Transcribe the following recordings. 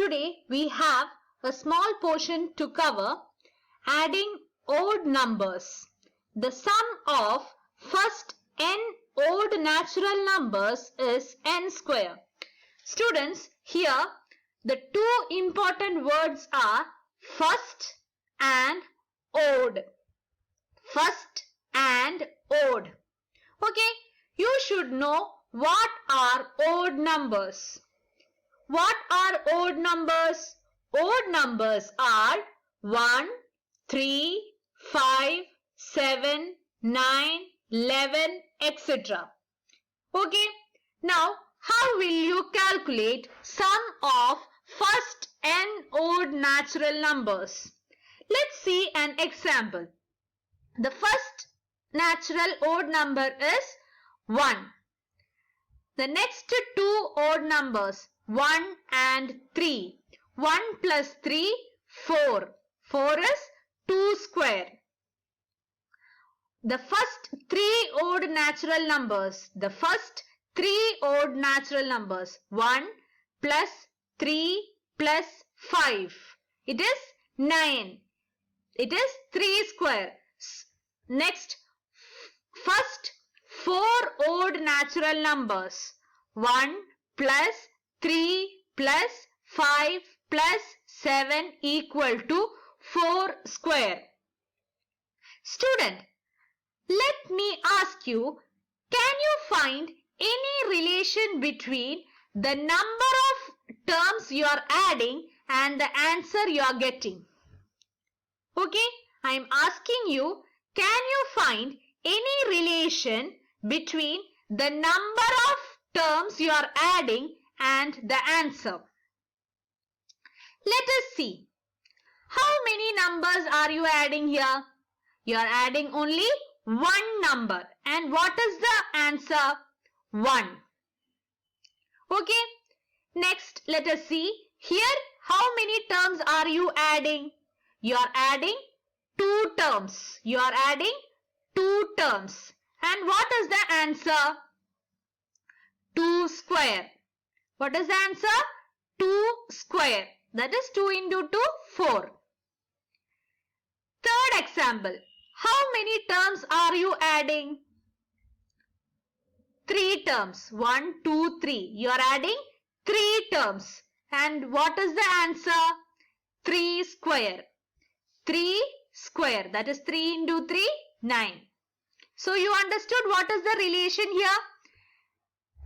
Today we have a small portion to cover, adding odd numbers. The sum of first n odd natural numbers is n square. Students, here the two important words are first and odd. First and odd. Okay, you should know what are odd numbers. What are odd numbers? Odd numbers are 1, 3, 5, 7, 9, 11, etc. Okay, now how will you calculate sum of first n odd natural numbers? Let's see an example. The first natural odd number is 1. The next two odd numbers 1 and 3. 1 plus 3, 4. 4 is 2 square. The first three odd natural numbers. The first three odd natural numbers. 1 plus 3 plus 5. It is 9. It is 3 square. Next, first four odd natural numbers. 1 plus 3 plus 5 plus 7 equal to 4 square. Student, let me ask you, can you find any relation between the number of terms you are adding and the answer you are getting? Okay, I am asking you, can you find any relation between the number of terms you are adding and the answer? Let us see. How many numbers are you adding here? You are adding only one number. And what is the answer? 1. Okay. Next, let us see. Here, how many terms are you adding? You are adding 2 terms. You are adding 2 terms. And what is the answer? 2 square. What is the answer? 2 square. That is 2 into 2, 4. Third example. How many terms are you adding? 3 terms. 1, 2, 3. You are adding 3 terms. And what is the answer? 3 square. 3 square. That is 3 into 3, 9. So you understood what is the relation here?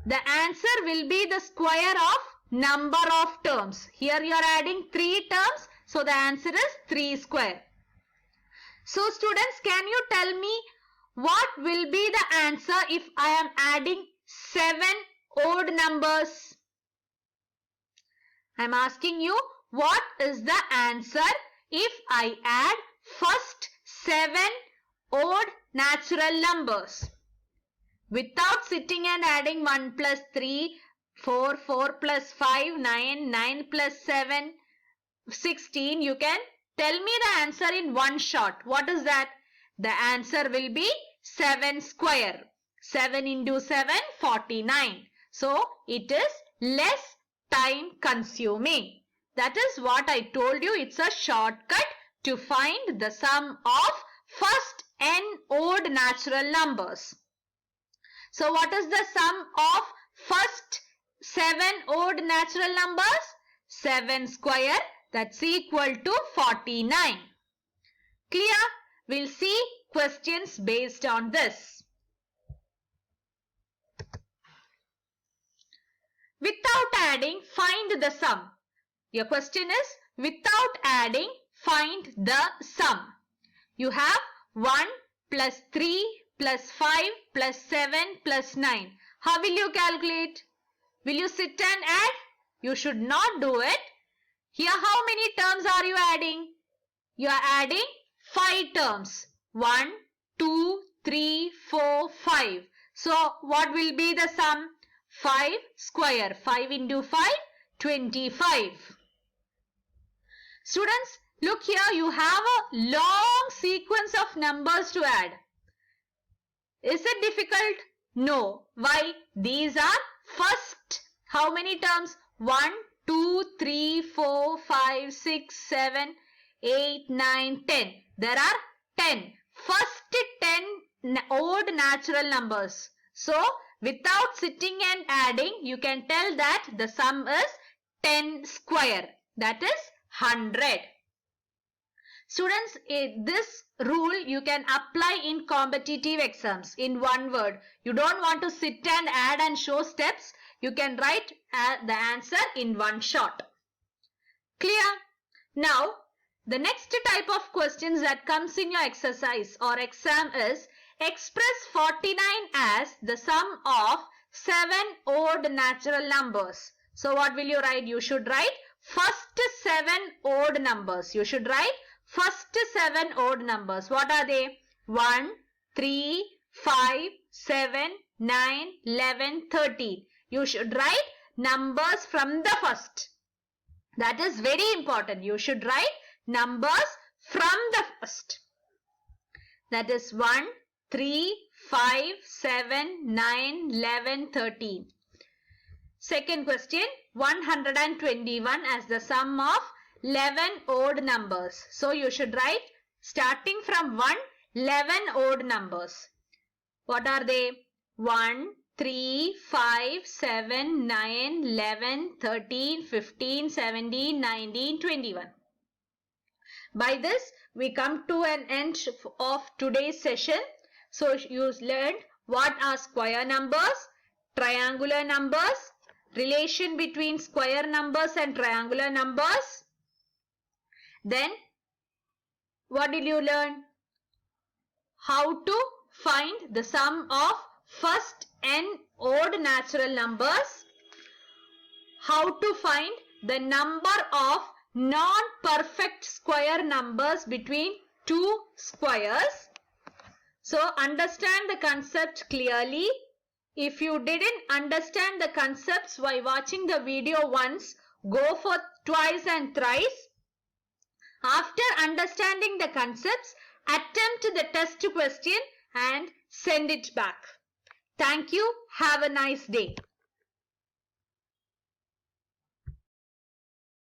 The answer will be the square of number of terms. Here you are adding 3 terms. So the answer is 3 square. So students, can you tell me what will be the answer if I am adding 7 odd numbers? I am asking you, what is the answer if I add first 7 odd natural numbers? Without sitting and adding 1 plus 3, 4, 4 plus 5, 9, 9 plus 7, 16, you can tell me the answer in one shot. What is that? The answer will be 7 square. 7 into 7, 49. So, it is less time consuming. That is what I told you. It's a shortcut to find the sum of first n odd natural numbers. So, what is the sum of first 7 odd natural numbers? 7 square. That's equal to 49. Clear? We'll see questions based on this. Without adding, find the sum. Your question is, without adding, find the sum. You have 1 plus 3 plus 5 plus 7 plus 9. How will you calculate? Will you sit and add? You should not do it. Here, how many terms are you adding? You are adding 5 terms. 1, 2, 3, 4, 5. So, what will be the sum? 5 square. 5 into 5, 25. Students, look here. You have a long sequence of numbers to add. Is it difficult? No. Why? These are first. How many terms? 1, 2, 2, 3, 4, 5, 6, 7, 8, 9, 10. There are 10. First 10 odd natural numbers. So, without sitting and adding, you can tell that the sum is 10 square. That is 100. Students, this rule you can apply in competitive exams in one word. You don't want to sit and add and show steps. You can write the answer in one shot. Clear? Now, the next type of questions that comes in your exercise or exam is express 49 as the sum of 7 odd natural numbers. So, what will you write? You should write first 7 odd numbers. You should write first 7 odd numbers. What are they? 1, 3, 5, 7, 9, 11, 13. You should write numbers from the first. That is very important. You should write numbers from the first. That is 1, 3, 5, 7, 9, 11, 13. Second question, 121 as the sum of 11 odd numbers. So you should write starting from 1, 11 odd numbers. What are they? 1, 3, 5, 7, 9, 11, 13, 15, 17, 19, 21. By this, we come to an end of today's session. So you learned what are square numbers, triangular numbers, relation between square numbers and triangular numbers. Then, what did you learn? How to find the sum of first n odd natural numbers. How to find the number of non-perfect square numbers between two squares. So, understand the concept clearly. If you didn't understand the concepts while watching the video once, go for twice and thrice. After understanding the concepts, attempt the test question and send it back. Thank you. Have a nice day.